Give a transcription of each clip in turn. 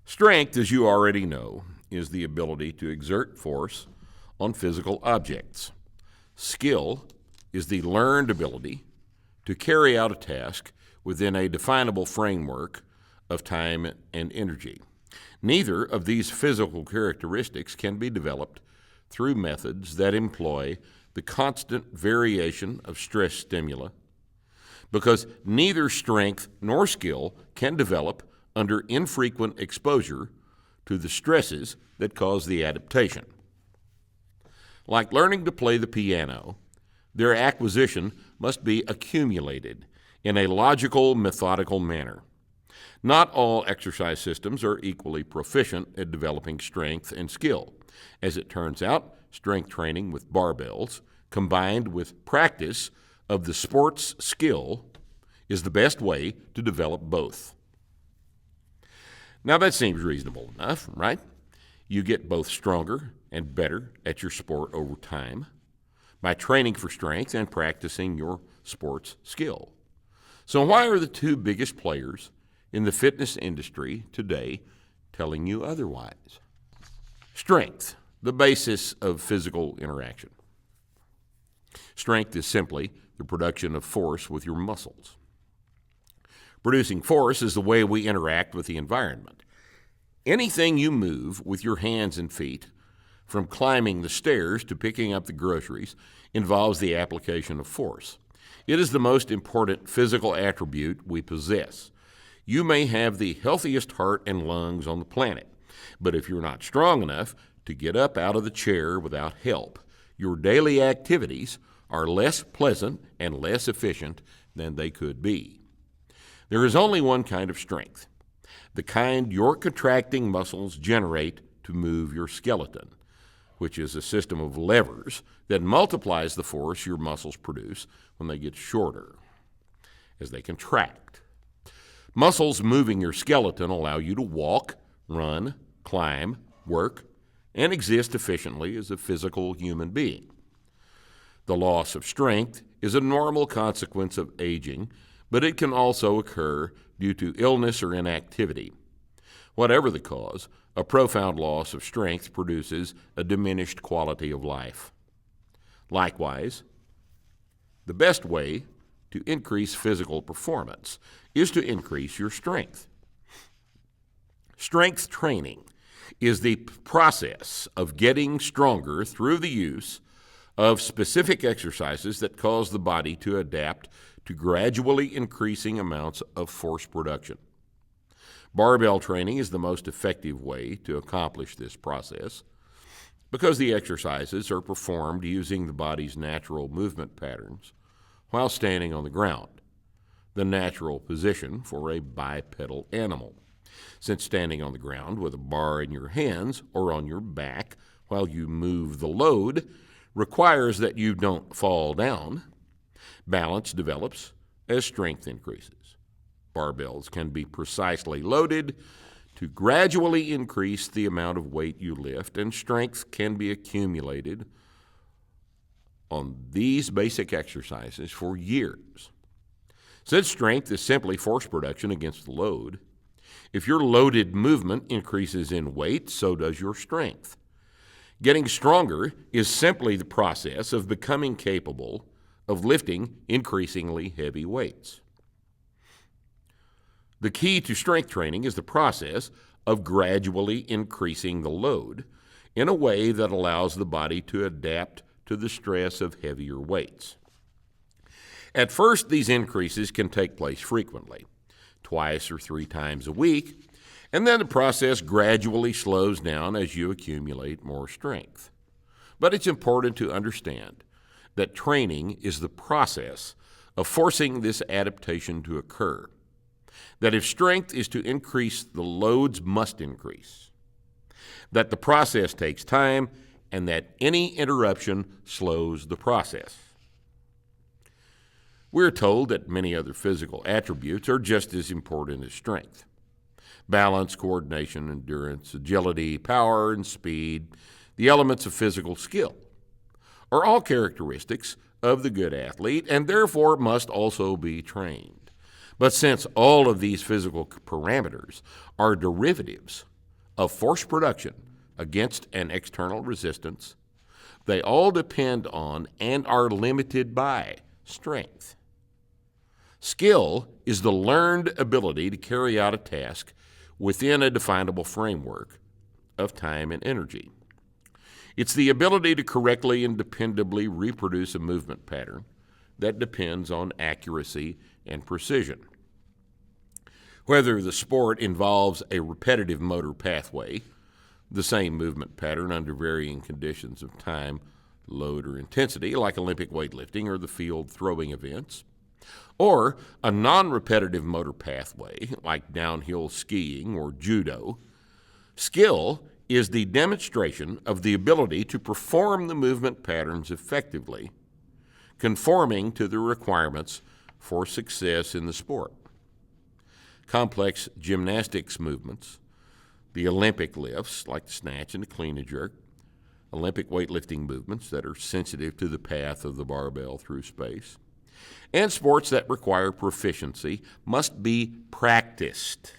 Strength, as you already know, is the ability to exert force on physical objects. Skill is the learned ability to carry out a task within a definable framework of time and energy. Neither of these physical characteristics can be developed through methods that employ the constant variation of stress stimuli, because neither strength nor skill can develop under infrequent exposure to the stresses that cause the adaptation. Like learning to play the piano, their acquisition must be accumulated in a logical, methodical manner. Not all exercise systems are equally proficient at developing strength and skill. As it turns out, strength training with barbells, combined with practice of the sport's skill, is the best way to develop both. Now that seems reasonable enough, right? You get both stronger and better at your sport over time by training for strength and practicing your sport's skill. So why are the two biggest players in the fitness industry today telling you otherwise? Strength, the basis of physical interaction. Strength is simply the production of force with your muscles. Producing force is the way we interact with the environment. Anything you move with your hands and feet, from climbing the stairs to picking up the groceries, involves the application of force. It is the most important physical attribute we possess. You may have the healthiest heart and lungs on the planet, but if you're not strong enough to get up out of the chair without help, your daily activities are less pleasant and less efficient than they could be. There is only one kind of strength, the kind your contracting muscles generate to move your skeleton, which is a system of levers that multiplies the force your muscles produce when they get shorter as they contract. Muscles moving your skeleton allow you to walk, run, climb, work, and exist efficiently as a physical human being. The loss of strength is a normal consequence of aging, but it can also occur due to illness or inactivity. Whatever the cause, a profound loss of strength produces a diminished quality of life. Likewise, the best way to increase physical performance is to increase your strength. Strength training is the process of getting stronger through the use of specific exercises that cause the body to adapt to gradually increasing amounts of force production. Barbell training is the most effective way to accomplish this process because the exercises are performed using the body's natural movement patterns while standing on the ground, the natural position for a bipedal animal. Since standing on the ground with a bar in your hands or on your back while you move the load requires that you don't fall down, balance develops as strength increases. Barbells can be precisely loaded to gradually increase the amount of weight you lift, and strength can be accumulated on these basic exercises for years. Since strength is simply force production against the load, if your loaded movement increases in weight, so does your strength. Getting stronger is simply the process of becoming capable of lifting increasingly heavy weights. The key to strength training is the process of gradually increasing the load in a way that allows the body to adapt to the stress of heavier weights. At first, these increases can take place frequently, twice or 3 times a week, and then the process gradually slows down as you accumulate more strength. But it's important to understand that training is the process of forcing this adaptation to occur. That if strength is to increase, the loads must increase. That the process takes time, and that any interruption slows the process. We're told that many other physical attributes are just as important as strength. Balance, coordination, endurance, agility, power, and speed, the elements of physical skill, are all characteristics of the good athlete and therefore must also be trained. But since all of these physical parameters are derivatives of force production against an external resistance, they all depend on and are limited by strength. Skill is the learned ability to carry out a task within a definable framework of time and energy. It's the ability to correctly and dependably reproduce a movement pattern that depends on accuracy and precision. Whether the sport involves a repetitive motor pathway, the same movement pattern under varying conditions of time, load, or intensity, like Olympic weightlifting or the field throwing events, or a non-repetitive motor pathway, like downhill skiing or judo, skill is the demonstration of the ability to perform the movement patterns effectively, conforming to the requirements for success in the sport. Complex gymnastics movements, the Olympic lifts like the snatch and the clean and jerk, Olympic weightlifting movements that are sensitive to the path of the barbell through space, and sports that require proficiency must be practiced,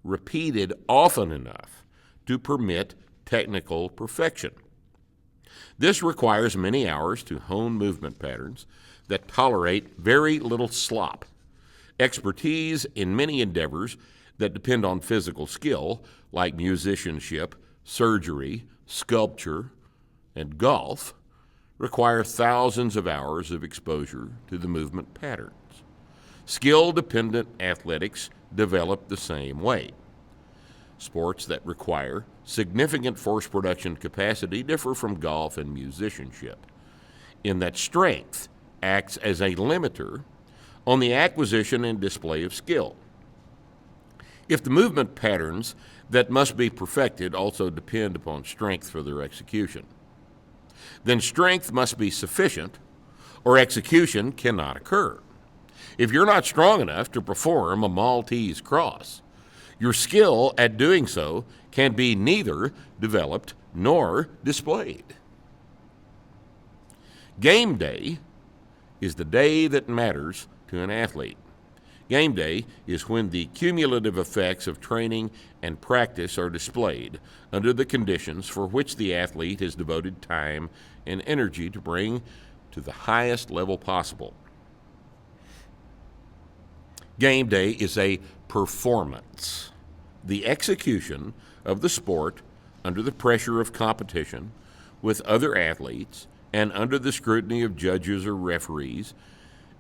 repeated often enough to permit technical perfection. This requires many hours to hone movement patterns that tolerate very little slop, expertise in many endeavors that depend on physical skill, like musicianship, surgery, sculpture, and golf, require thousands of hours of exposure to the movement patterns. Skill-dependent athletics develop the same way. Sports that require significant force production capacity differ from golf and musicianship, in that strength acts as a limiter on the acquisition and display of skill. If the movement patterns that must be perfected also depend upon strength for their execution, then strength must be sufficient or execution cannot occur. If you're not strong enough to perform a Maltese cross, your skill at doing so can be neither developed nor displayed. Game day is the day that matters to an athlete. Game day is when the cumulative effects of training and practice are displayed under the conditions for which the athlete has devoted time and energy to bring to the highest level possible. Game day is a performance, the execution of the sport under the pressure of competition with other athletes and under the scrutiny of judges or referees,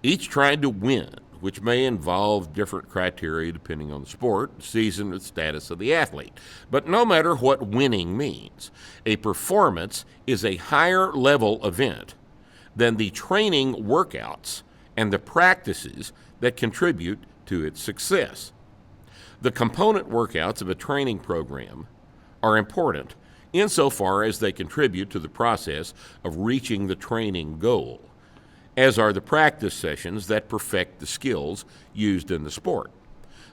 each trying to win, which may involve different criteria depending on the sport, season, or status of the athlete. But no matter what winning means, a performance is a higher level event than the training workouts and the practices that contribute to its success. The component workouts of a training program are important insofar as they contribute to the process of reaching the training goal, as are the practice sessions that perfect the skills used in the sport.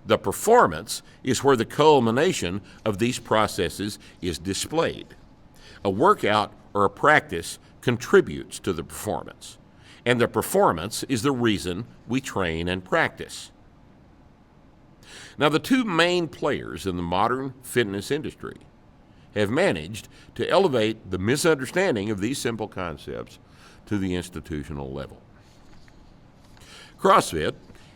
The performance is where the culmination of these processes is displayed. A workout or a practice contributes to the performance, and the performance is the reason we train and practice. Now, the two main players in the modern fitness industry have managed to elevate the misunderstanding of these simple concepts to the institutional level. CrossFit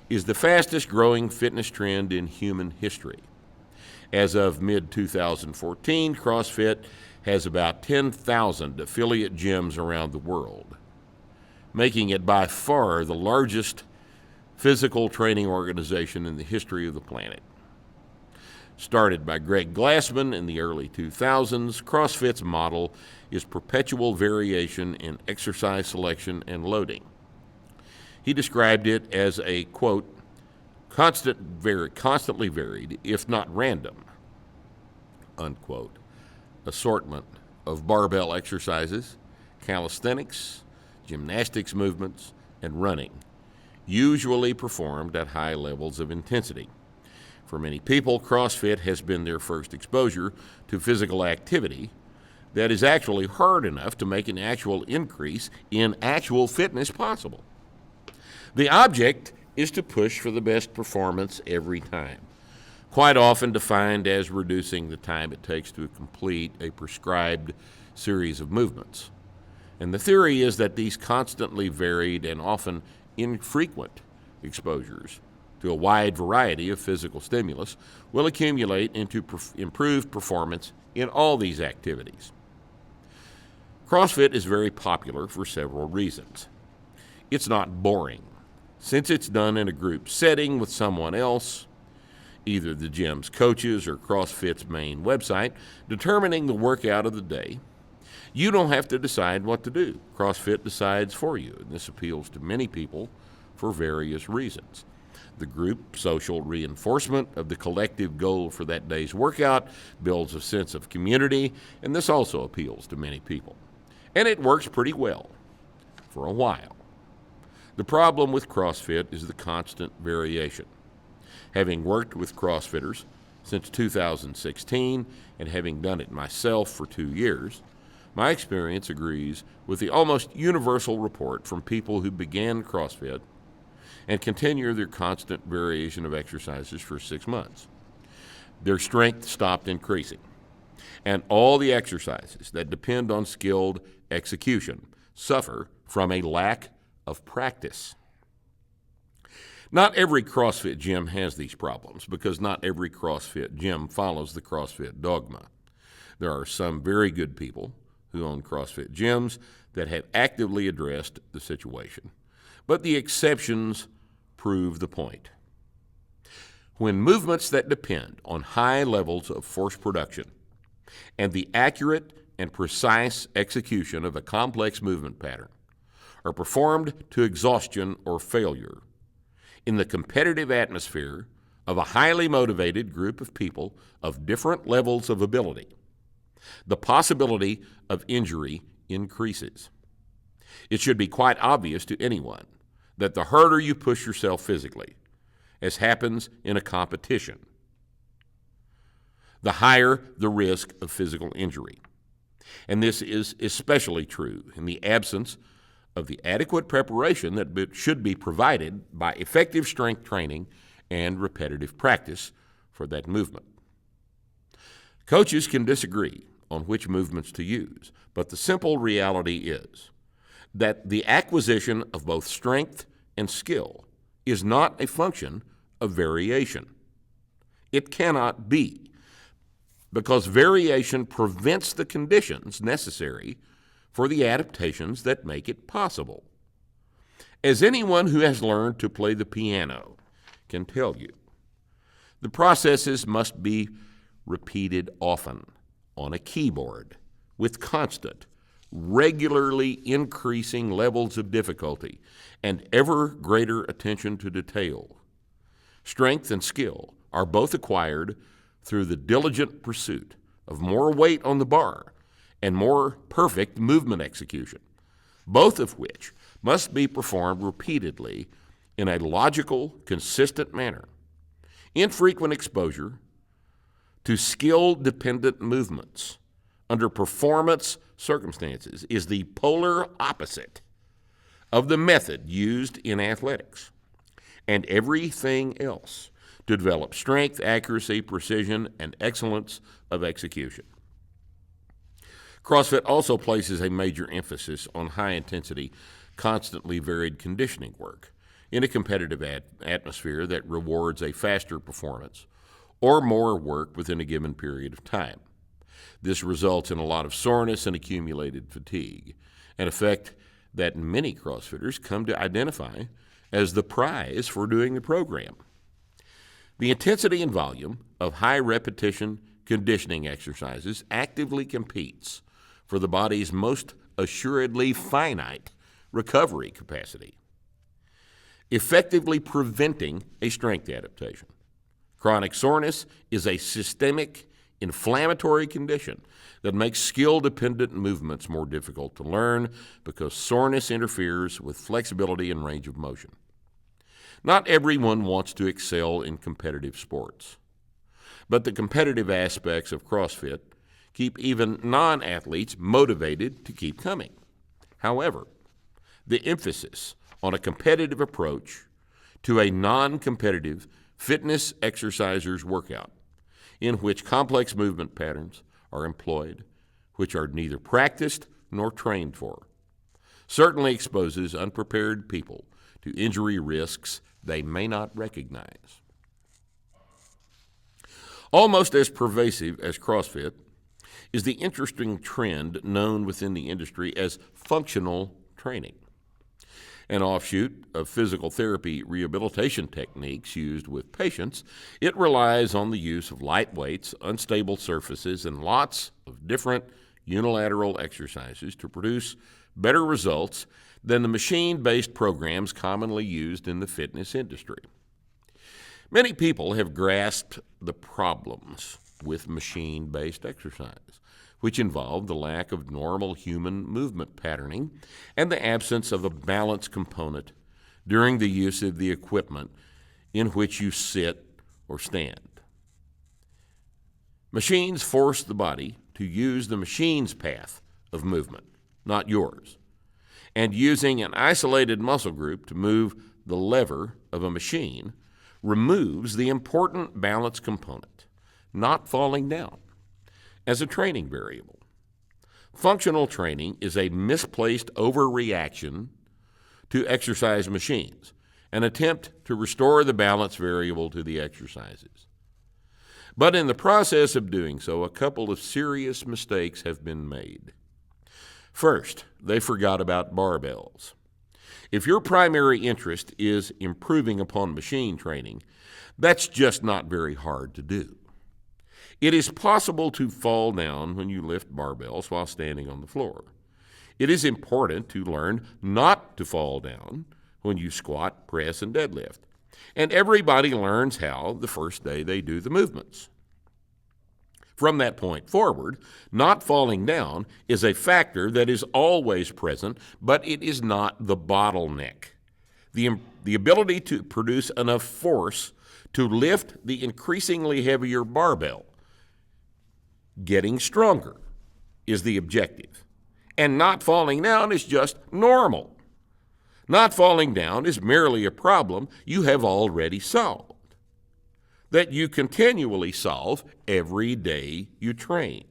is the fastest growing fitness trend in human history. As of mid-2014, CrossFit has about 10,000 affiliate gyms around the world, making it by far the largest physical training organization in the history of the planet. Started by Greg Glassman in the early 2000s, CrossFit's model is perpetual variation in exercise selection and loading. He described it as a, quote, constantly varied, if not random, unquote, assortment of barbell exercises, calisthenics, gymnastics movements, and running, usually performed at high levels of intensity. For many people, CrossFit has been their first exposure to physical activity that is actually hard enough to make an actual increase in actual fitness possible. The object is to push for the best performance every time. quite often defined as reducing the time it takes to complete a prescribed series of movements. And the theory is that these constantly varied and often infrequent exposures to a wide variety of physical stimulus will accumulate into improved performance in all these activities. CrossFit is very popular for several reasons. It's not boring, since it's done in a group setting with someone else, either the gym's coaches or CrossFit's main website, determining the workout of the day. You don't have to decide what to do. CrossFit decides for you, and this appeals to many people for various reasons. The group social reinforcement of the collective goal for that day's workout builds a sense of community, and this also appeals to many people. And it works pretty well for a while. The problem with CrossFit is the constant variation. Having worked with CrossFitters since 2016 and having done it myself for 2 years, my experience agrees with the almost universal report from people who began CrossFit and continue their constant variation of exercises for 6 months. Their strength stopped increasing, and all the exercises that depend on skilled execution suffer from a lack of practice. Not every CrossFit gym has these problems because not every CrossFit gym follows the CrossFit dogma. There are some very good people who own CrossFit gyms that have actively addressed the situation, but the exceptions prove the point. When movements that depend on high levels of force production and the accurate and precise execution of a complex movement pattern are performed to exhaustion or failure in the competitive atmosphere of a highly motivated group of people of different levels of ability, the possibility of injury increases. It should be quite obvious to anyone that the harder you push yourself physically, as happens in a competition, the higher the risk of physical injury. And this is especially true in the absence of the adequate preparation that should be provided by effective strength training and repetitive practice for that movement. Coaches can disagree on which movements to use, but the simple reality is that the acquisition of both strength and skill is not a function of variation. It cannot be, because variation prevents the conditions necessary for the adaptations that make it possible. As anyone who has learned to play the piano can tell you, the processes must be repeated often on a keyboard with constant, regularly increasing levels of difficulty and ever greater attention to detail. Strength and skill are both acquired through the diligent pursuit of more weight on the bar and more perfect movement execution, both of which must be performed repeatedly in a logical, consistent manner. Infrequent exposure to skill-dependent movements under performance circumstances is the polar opposite of the method used in athletics and everything else to develop strength, accuracy, precision, and excellence of execution. CrossFit also places a major emphasis on high-intensity, constantly varied conditioning work in a competitive atmosphere that rewards a faster performance or more work within a given period of time. This results in a lot of soreness and accumulated fatigue, an effect that many CrossFitters come to identify as the prize for doing the program. The intensity and volume of high-repetition conditioning exercises actively competes for the body's most assuredly finite recovery capacity, effectively preventing a strength adaptation. Chronic soreness is a systemic inflammatory condition that makes skill-dependent movements more difficult to learn because soreness interferes with flexibility and range of motion. Not everyone wants to excel in competitive sports, but the competitive aspects of CrossFit keep even non-athletes motivated to keep coming. However, the emphasis on a competitive approach to a non-competitive fitness exerciser's workout, in which complex movement patterns are employed, which are neither practiced nor trained for, certainly exposes unprepared people to injury risks they may not recognize. Almost as pervasive as CrossFit is the interesting trend known within the industry as functional training, an offshoot of physical therapy rehabilitation techniques used with patients. It relies on the use of light weights, unstable surfaces, and lots of different unilateral exercises to produce better results than the machine-based programs commonly used in the fitness industry. Many people have grasped the problems with machine-based exercise, which involve the lack of normal human movement patterning and the absence of a balance component during the use of the equipment in which you sit or stand. Machines force the body to use the machine's path of movement, not yours, and using an isolated muscle group to move the lever of a machine removes the important balance component, not falling down, as a training variable. Functional training is a misplaced overreaction to exercise machines, an attempt to restore the balance variable to the exercises. But in the process of doing so, a couple of serious mistakes have been made. First, they forgot about barbells. If your primary interest is improving upon machine training, that's just not very hard to do. It is possible to fall down when you lift barbells while standing on the floor. It is important to learn not to fall down when you squat, press, and deadlift. And everybody learns how the first day they do the movements. From that point forward, not falling down is a factor that is always present, but it is not the bottleneck. The ability to produce enough force to lift the increasingly heavier barbell, getting stronger, is the objective. And not falling down is just normal. Not falling down is merely a problem you have already solved, that you continually solve every day you train.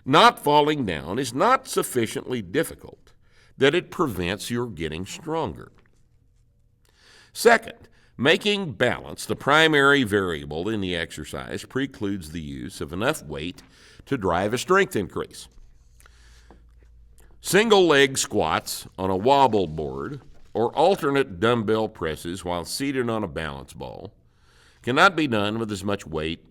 Not falling down is not sufficiently difficult that it prevents your getting stronger. Second, making balance the primary variable in the exercise precludes the use of enough weight to drive a strength increase. Single leg squats on a wobble board or alternate dumbbell presses while seated on a balance ball cannot be done with as much weight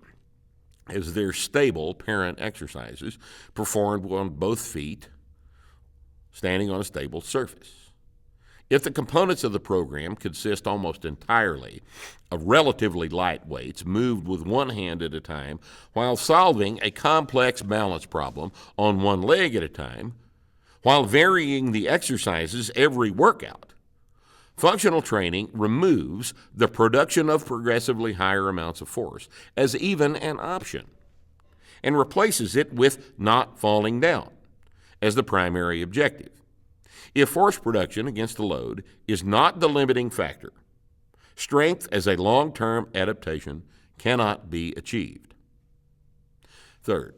as their stable parent exercises performed on both feet, standing on a stable surface. If the components of the program consist almost entirely of relatively light weights moved with one hand at a time while solving a complex balance problem on one leg at a time, while varying the exercises every workout, functional training removes the production of progressively higher amounts of force as even an option and replaces it with not falling down as the primary objective. If force production against a load is not the limiting factor, strength as a long-term adaptation cannot be achieved. Third,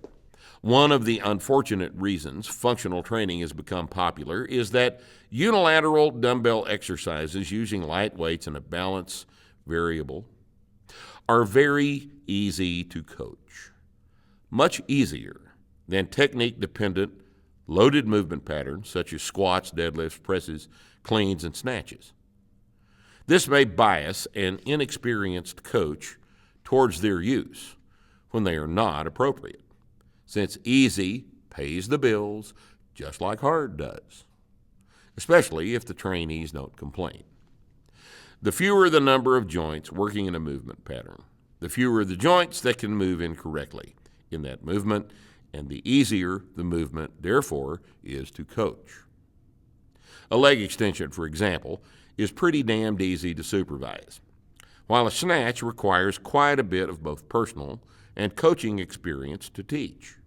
one of the unfortunate reasons functional training has become popular is that unilateral dumbbell exercises using light weights and a balance variable are very easy to coach, much easier than technique-dependent loaded movement patterns such as squats, deadlifts, presses, cleans, and snatches. This may bias an inexperienced coach towards their use when they are not appropriate, since easy pays the bills just like hard does, especially if the trainees don't complain. The fewer the number of joints working in a movement pattern, the fewer the joints that can move incorrectly in that movement, and the easier the movement, therefore, is to coach. A leg extension, for example, is pretty damned easy to supervise, while a snatch requires quite a bit of both personal and coaching experience to teach.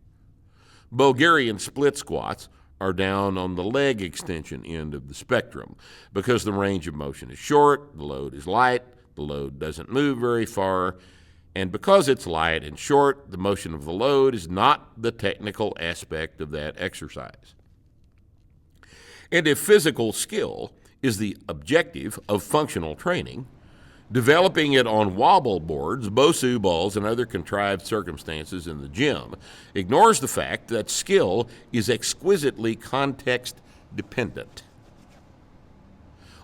Bulgarian split squats are down on the leg extension end of the spectrum because the range of motion is short, the load is light, The load doesn't move very far, and because it's light and short, the motion of the load is not the technical aspect of that exercise. And if physical skill is the objective of functional training, developing it on wobble boards, Bosu balls, and other contrived circumstances in the gym ignores the fact that skill is exquisitely context-dependent.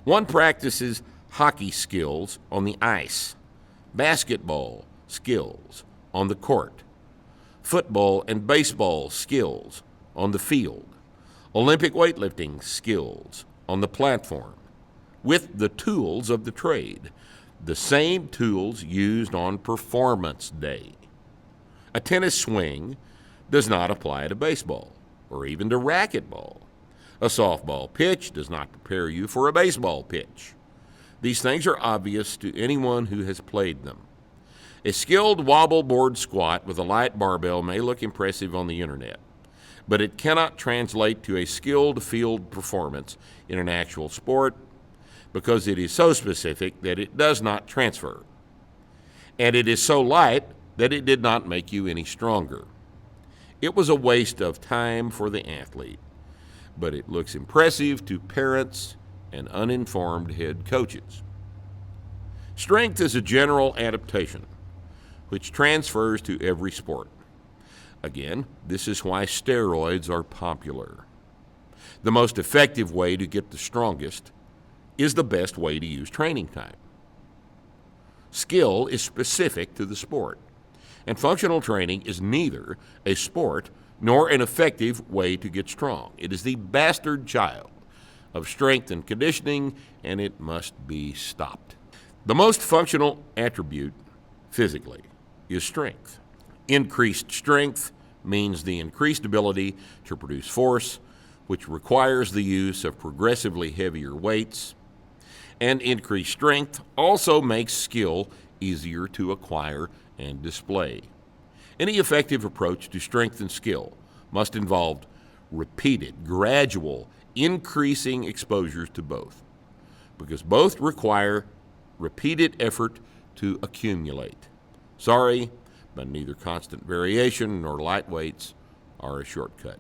One practices hockey skills on the ice, basketball skills on the court, football and baseball skills on the field, Olympic weightlifting skills on the platform, with the tools of the trade, the same tools used on performance day. A tennis swing does not apply to baseball or even to racquetball. A softball pitch does not prepare you for a baseball pitch. These things are obvious to anyone who has played them. A skilled wobble board squat with a light barbell may look impressive on the internet, but it cannot translate to a skilled field performance in an actual sport because it is so specific that it does not transfer. And it is so light that it did not make you any stronger. It was a waste of time for the athlete, but it looks impressive to parents and uninformed head coaches. Strength is a general adaptation, which transfers to every sport. Again, this is why steroids are popular. The most effective way to get the strongest is the best way to use training time. Skill is specific to the sport, and functional training is neither a sport nor an effective way to get strong. It is the bastard child of strength and conditioning, and it must be stopped. The most functional attribute physically is strength. Increased strength means the increased ability to produce force, which requires the use of progressively heavier weights, and increased strength also makes skill easier to acquire and display. Any effective approach to strength and skill must involve repeated, gradual, increasing exposures to both, because both require repeated effort to accumulate. Sorry, but neither constant variation nor light weights are a shortcut.